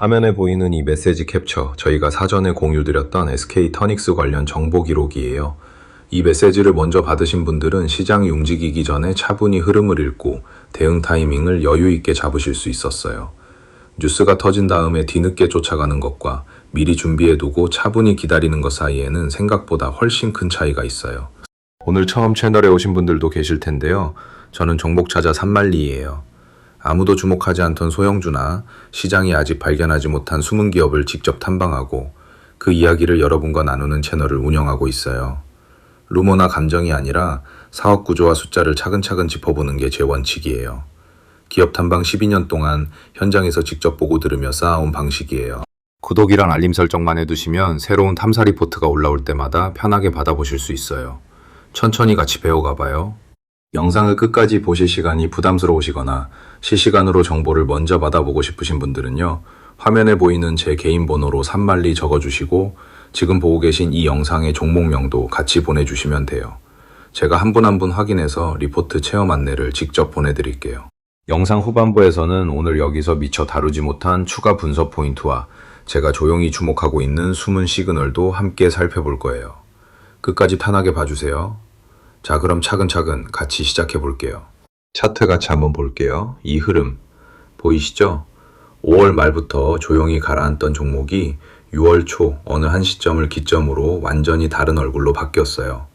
화면에 보이는 이 메시지 캡처, 저희가 사전에 공유드렸던 SK터닉스 관련 정보 기록이에요. 이 메시지를 먼저 받으신 분들은 시장이 움직이기 전에 차분히 흐름을 읽고 대응 타이밍을 여유 있게 잡으실 수 있었어요. 뉴스가 터진 다음에 뒤늦게 쫓아가는 것과 미리 준비해두고 차분히 기다리는 것 사이에는 생각보다 훨씬 큰 차이가 있어요. 오늘 처음 채널에 오신 분들도 계실 텐데요. 저는 종목찾아 산말리예요. 아무도 주목하지 않던 소형주나 시장이 아직 발견하지 못한 숨은 기업을 직접 탐방하고 그 이야기를 여러분과 나누는 채널을 운영하고 있어요. 루머나 감정이 아니라 사업 구조와 숫자를 차근차근 짚어보는 게 제 원칙이에요. 기업 탐방 12년 동안 현장에서 직접 보고 들으며 쌓아온 방식이에요. 구독이랑 알림 설정만 해두시면 새로운 탐사 리포트가 올라올 때마다 편하게 받아보실 수 있어요. 천천히 같이 배워가봐요. 영상을 끝까지 보실 시간이 부담스러우시거나 실시간으로 정보를 먼저 받아보고 싶으신 분들은요. 화면에 보이는 제 개인 번호로 산말리 적어주시고 지금 보고 계신 이 영상의 종목명도 같이 보내주시면 돼요. 제가 한 분 한 분 확인해서 리포트 체험 안내를 직접 보내드릴게요. 영상 후반부에서는 오늘 여기서 미처 다루지 못한 추가 분석 포인트와 제가 조용히 주목하고 있는 숨은 시그널도 함께 살펴볼 거예요. 끝까지 편하게 봐주세요. 자, 그럼 차근차근 같이 시작해 볼게요. 차트 같이 한번 볼게요. 이 흐름 보이시죠? 5월 말부터 조용히 가라앉던 종목이 6월 초 어느 한 시점을 기점으로 완전히 다른 얼굴로 바뀌었어요.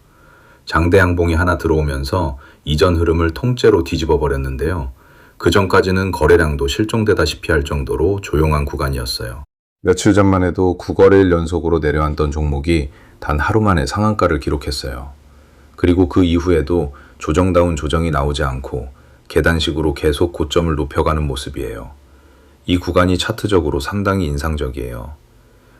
장대 양봉이 하나 들어오면서 이전 흐름을 통째로 뒤집어 버렸는데요. 그 전까지는 거래량도 실종되다시피 할 정도로 조용한 구간이었어요. 며칠 전만 해도 9거래일 연속으로 내려앉던 종목이 단 하루 만에 상한가를 기록했어요. 그리고 그 이후에도 조정다운 조정이 나오지 않고 계단식으로 계속 고점을 높여가는 모습이에요. 이 구간이 차트적으로 상당히 인상적이에요.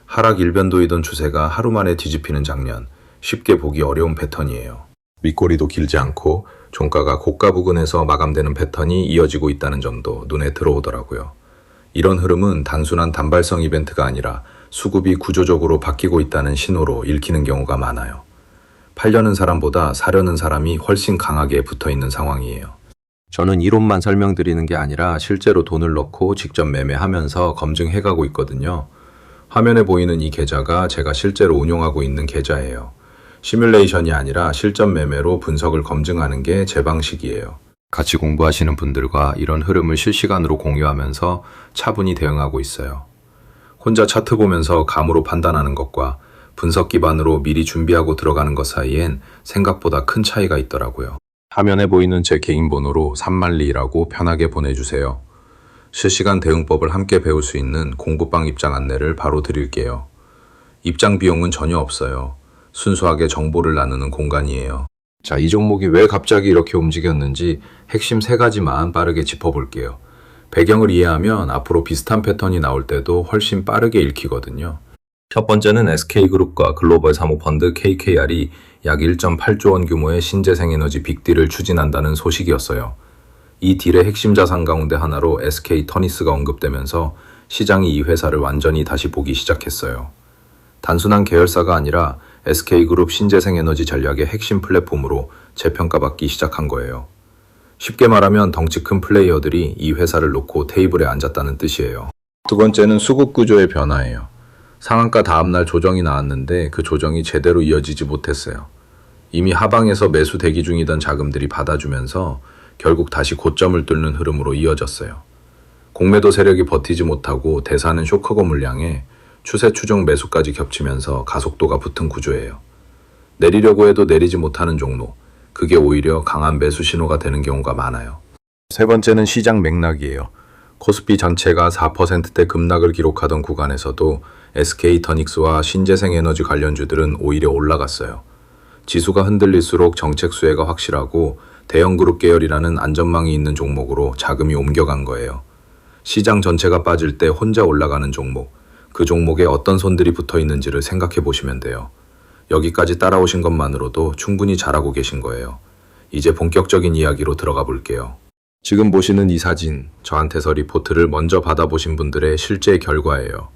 하락 일변도이던 추세가 하루 만에 뒤집히는 장면, 쉽게 보기 어려운 패턴이에요. 윗꼬리도 길지 않고 종가가 고가 부근에서 마감되는 패턴이 이어지고 있다는 점도 눈에 들어오더라고요. 이런 흐름은 단순한 단발성 이벤트가 아니라 수급이 구조적으로 바뀌고 있다는 신호로 읽히는 경우가 많아요. 팔려는 사람보다 사려는 사람이 훨씬 강하게 붙어있는 상황이에요. 저는 이론만 설명드리는 게 아니라 실제로 돈을 넣고 직접 매매하면서 검증해가고 있거든요. 화면에 보이는 이 계좌가 제가 실제로 운용하고 있는 계좌예요. 시뮬레이션이 아니라 실전 매매로 분석을 검증하는 게 제 방식이에요. 같이 공부하시는 분들과 이런 흐름을 실시간으로 공유하면서 차분히 대응하고 있어요. 혼자 차트 보면서 감으로 판단하는 것과 분석 기반으로 미리 준비하고 들어가는 것 사이엔 생각보다 큰 차이가 있더라고요. 화면에 보이는 제 개인 번호로 산말리라고 편하게 보내주세요. 실시간 대응법을 함께 배울 수 있는 공부방 입장 안내를 바로 드릴게요. 입장 비용은 전혀 없어요. 순수하게 정보를 나누는 공간이에요. 자, 이 종목이 왜 갑자기 이렇게 움직였는지 핵심 3가지만 빠르게 짚어볼게요. 배경을 이해하면 앞으로 비슷한 패턴이 나올 때도 훨씬 빠르게 읽히거든요. 첫 번째는 SK그룹과 글로벌 사모펀드 KKR이 약 1.8조 원 규모의 신재생에너지 빅딜을 추진한다는 소식이었어요. 이 딜의 핵심 자산 가운데 하나로 SK터니스가 언급되면서 시장이 이 회사를 완전히 다시 보기 시작했어요. 단순한 계열사가 아니라 SK그룹 신재생에너지 전략의 핵심 플랫폼으로 재평가받기 시작한 거예요. 쉽게 말하면 덩치 큰 플레이어들이 이 회사를 놓고 테이블에 앉았다는 뜻이에요. 두 번째는 수급 구조의 변화예요. 상한가 다음날 조정이 나왔는데 그 조정이 제대로 이어지지 못했어요. 이미 하방에서 매수 대기 중이던 자금들이 받아주면서 결국 다시 고점을 뚫는 흐름으로 이어졌어요. 공매도 세력이 버티지 못하고 대사는 쇼크고 물량에 추세 추종 매수까지 겹치면서 가속도가 붙은 구조예요. 내리려고 해도 내리지 못하는 종목, 그게 오히려 강한 매수 신호가 되는 경우가 많아요. 세 번째는 시장 맥락이에요. 코스피 전체가 4%대 급락을 기록하던 구간에서도 SK터닉스와 신재생에너지 관련주들은 오히려 올라갔어요. 지수가 흔들릴수록 정책 수혜가 확실하고 대형그룹 계열이라는 안전망이 있는 종목으로 자금이 옮겨간 거예요. 시장 전체가 빠질 때 혼자 올라가는 종목, 그 종목에 어떤 손들이 붙어 있는지를 생각해 보시면 돼요. 여기까지 따라오신 것만으로도 충분히 잘하고 계신 거예요. 이제 본격적인 이야기로 들어가 볼게요. 지금 보시는 이 사진, 저한테서 리포트를 먼저 받아보신 분들의 실제 결과예요.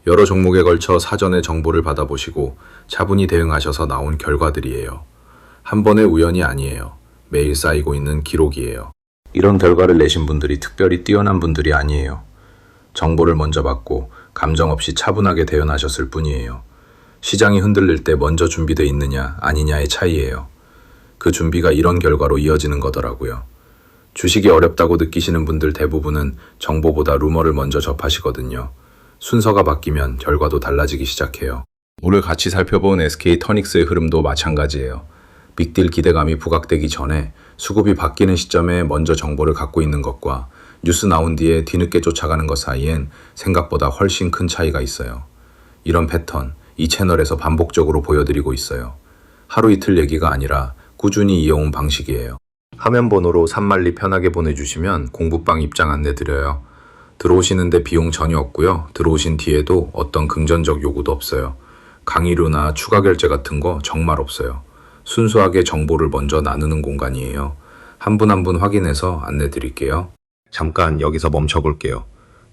여러 종목에 걸쳐 사전에 정보를 받아보시고 차분히 대응하셔서 나온 결과들이에요. 한 번의 우연이 아니에요. 매일 쌓이고 있는 기록이에요. 이런 결과를 내신 분들이 특별히 뛰어난 분들이 아니에요. 정보를 먼저 받고 감정 없이 차분하게 대응하셨을 뿐이에요. 시장이 흔들릴 때 먼저 준비돼 있느냐 아니냐의 차이예요. 그 준비가 이런 결과로 이어지는 거더라고요. 주식이 어렵다고 느끼시는 분들 대부분은 정보보다 루머를 먼저 접하시거든요. 순서가 바뀌면 결과도 달라지기 시작해요. 오늘 같이 살펴본 SK터닉스의 흐름도 마찬가지예요. 빅딜 기대감이 부각되기 전에 수급이 바뀌는 시점에 먼저 정보를 갖고 있는 것과 뉴스 나온 뒤에 뒤늦게 쫓아가는 것 사이엔 생각보다 훨씬 큰 차이가 있어요. 이런 패턴, 이 채널에서 반복적으로 보여드리고 있어요. 하루 이틀 얘기가 아니라 꾸준히 이어온 방식이에요. 화면 번호로 산만리 편하게 보내주시면 공부방 입장 안내 드려요. 들어오시는데 비용 전혀 없고요. 들어오신 뒤에도 어떤 금전적 요구도 없어요. 강의료나 추가 결제 같은 거 정말 없어요. 순수하게 정보를 먼저 나누는 공간이에요. 한 분 한 분 확인해서 안내 드릴게요. 잠깐 여기서 멈춰 볼게요.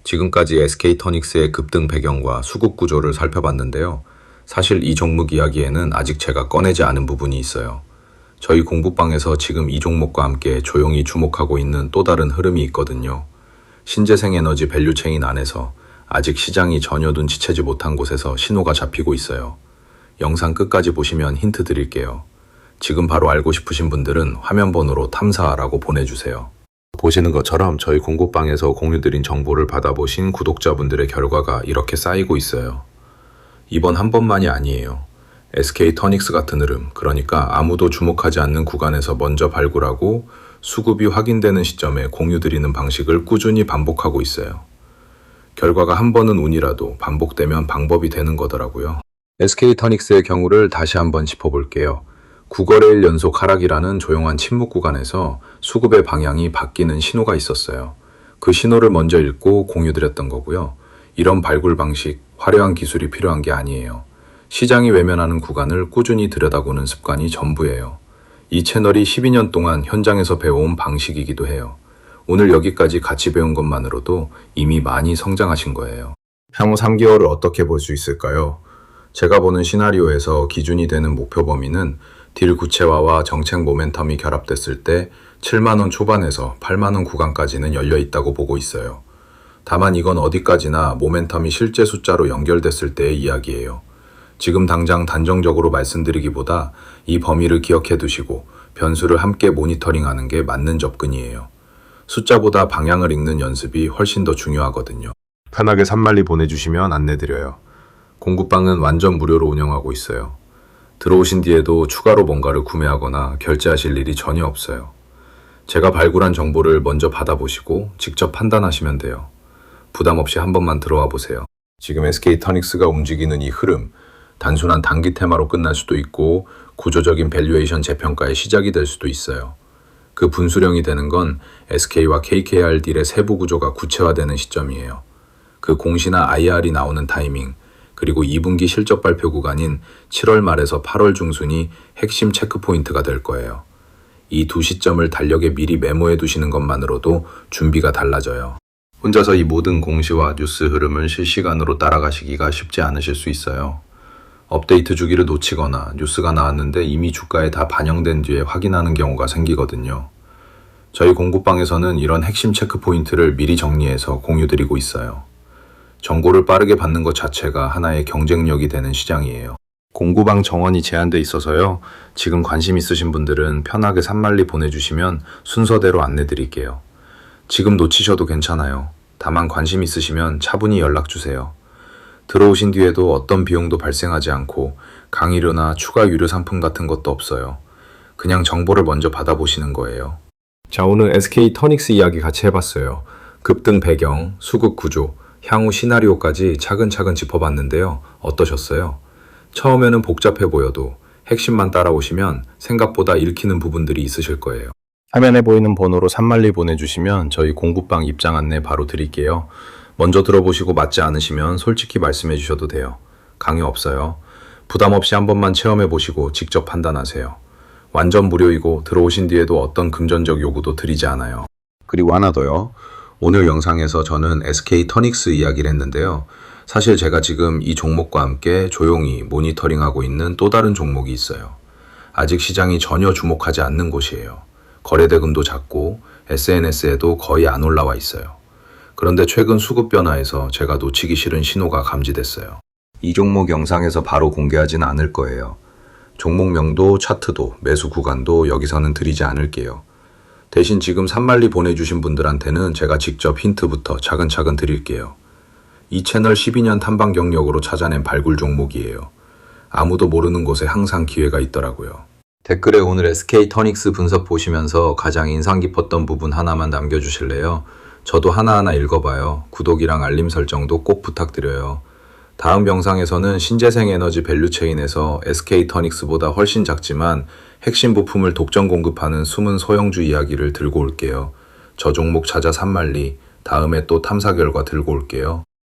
지금까지 SK터닉스의 급등 배경과 수급 구조를 살펴봤는데요. 사실 이 종목 이야기에는 아직 제가 꺼내지 않은 부분이 있어요. 저희 공부방에서 지금 이 종목과 함께 조용히 주목하고 있는 또 다른 흐름이 있거든요. 신재생에너지 밸류체인 안에서 아직 시장이 전혀 눈치채지 못한 곳에서 신호가 잡히고 있어요. 영상 끝까지 보시면 힌트 드릴게요. 지금 바로 알고 싶으신 분들은 화면 번호로 탐사라고 보내주세요. 보시는 것처럼 저희 공부방에서 공유드린 정보를 받아보신 구독자분들의 결과가 이렇게 쌓이고 있어요. 이번 한 번만이 아니에요. SK터닉스 같은 흐름, 그러니까 아무도 주목하지 않는 구간에서 먼저 발굴하고 수급이 확인되는 시점에 공유드리는 방식을 꾸준히 반복하고 있어요. 결과가 한 번은 운이라도 반복되면 방법이 되는 거더라고요. SK터닉스의 경우를 다시 한번 짚어볼게요. 9거래일 연속 하락이라는 조용한 침묵 구간에서 수급의 방향이 바뀌는 신호가 있었어요. 그 신호를 먼저 읽고 공유드렸던 거고요. 이런 발굴 방식, 화려한 기술이 필요한 게 아니에요. 시장이 외면하는 구간을 꾸준히 들여다보는 습관이 전부예요. 이 채널이 12년 동안 현장에서 배워온 방식이기도 해요. 오늘 여기까지 같이 배운 것만으로도 이미 많이 성장하신 거예요. 향후 3개월을 어떻게 볼 수 있을까요? 제가 보는 시나리오에서 기준이 되는 목표 범위는 딜 구체화와 정책 모멘텀이 결합됐을 때 7만원 초반에서 8만원 구간까지는 열려 있다고 보고 있어요. 다만 이건 어디까지나 모멘텀이 실제 숫자로 연결됐을 때의 이야기예요. 지금 당장 단정적으로 말씀드리기보다 이 범위를 기억해 두시고 변수를 함께 모니터링하는 게 맞는 접근이에요. 숫자보다 방향을 읽는 연습이 훨씬 더 중요하거든요. 편하게 산만리 보내주시면 안내드려요. 공부방은 완전 무료로 운영하고 있어요. 들어오신 뒤에도 추가로 뭔가를 구매하거나 결제하실 일이 전혀 없어요. 제가 발굴한 정보를 먼저 받아보시고 직접 판단하시면 돼요. 부담 없이 한 번만 들어와 보세요. 지금 SK터닉스가 움직이는 이 흐름, 단순한 단기 테마로 끝날 수도 있고 구조적인 밸류에이션 재평가의 시작이 될 수도 있어요. 그 분수령이 되는 건 SK와 KKR 딜의 세부 구조가 구체화되는 시점이에요. 그 공시나 IR이 나오는 타이밍, 그리고 2분기 실적 발표 구간인 7월 말에서 8월 중순이 핵심 체크포인트가 될 거예요. 이 두 시점을 달력에 미리 메모해 두시는 것만으로도 준비가 달라져요. 혼자서 이 모든 공시와 뉴스 흐름을 실시간으로 따라가시기가 쉽지 않으실 수 있어요. 업데이트 주기를 놓치거나 뉴스가 나왔는데 이미 주가에 다 반영된 뒤에 확인하는 경우가 생기거든요. 저희 공부방에서는 이런 핵심 체크 포인트를 미리 정리해서 공유드리고 있어요. 정보를 빠르게 받는 것 자체가 하나의 경쟁력이 되는 시장이에요. 공부방 정원이 제한돼 있어서요. 지금 관심 있으신 분들은 편하게 산만리 보내주시면 순서대로 안내드릴게요. 지금 놓치셔도 괜찮아요. 다만 관심 있으시면 차분히 연락주세요. 들어오신 뒤에도 어떤 비용도 발생하지 않고 강의료나 추가 유료 상품 같은 것도 없어요. 그냥 정보를 먼저 받아보시는 거예요. 자, 오늘 SK터닉스 이야기 같이 해봤어요. 급등 배경, 수급 구조, 향후 시나리오까지 차근차근 짚어봤는데요. 어떠셨어요? 처음에는 복잡해 보여도 핵심만 따라오시면 생각보다 읽히는 부분들이 있으실 거예요. 화면에 보이는 번호로 산만리 보내주시면 저희 공부방 입장 안내 바로 드릴게요. 먼저 들어보시고 맞지 않으시면 솔직히 말씀해 주셔도 돼요. 강의 없어요. 부담 없이 한 번만 체험해 보시고 직접 판단하세요. 완전 무료이고 들어오신 뒤에도 어떤 금전적 요구도 드리지 않아요. 그리고 하나 더요. 오늘 영상에서 저는 SK터닉스 이야기를 했는데요. 사실 제가 지금 이 종목과 함께 조용히 모니터링하고 있는 또 다른 종목이 있어요. 아직 시장이 전혀 주목하지 않는 곳이에요. 거래대금도 작고 SNS에도 거의 안 올라와 있어요. 그런데 최근 수급 변화에서 제가 놓치기 싫은 신호가 감지됐어요. 이 종목 영상에서 바로 공개하진 않을 거예요. 종목명도, 차트도, 매수 구간도 여기서는 드리지 않을게요. 대신 지금 산만리 보내주신 분들한테는 제가 직접 힌트부터 차근차근 드릴게요. 이 채널 12년 탐방 경력으로 찾아낸 발굴 종목이에요. 아무도 모르는 곳에 항상 기회가 있더라고요. 댓글에 오늘 SK터닉스 분석 보시면서 가장 인상 깊었던 부분 하나만 남겨주실래요? 저도 하나하나 읽어봐요. 구독이랑 알림 설정도 꼭 부탁드려요. 다음 영상에서는 신재생에너지 밸류체인에서 SK터닉스보다 훨씬 작지만 핵심 부품을 독점 공급하는 숨은 소형주 이야기를 들고 올게요. 저 종목 찾아 산만리, 다음에 또 탐사 결과 들고 올게요.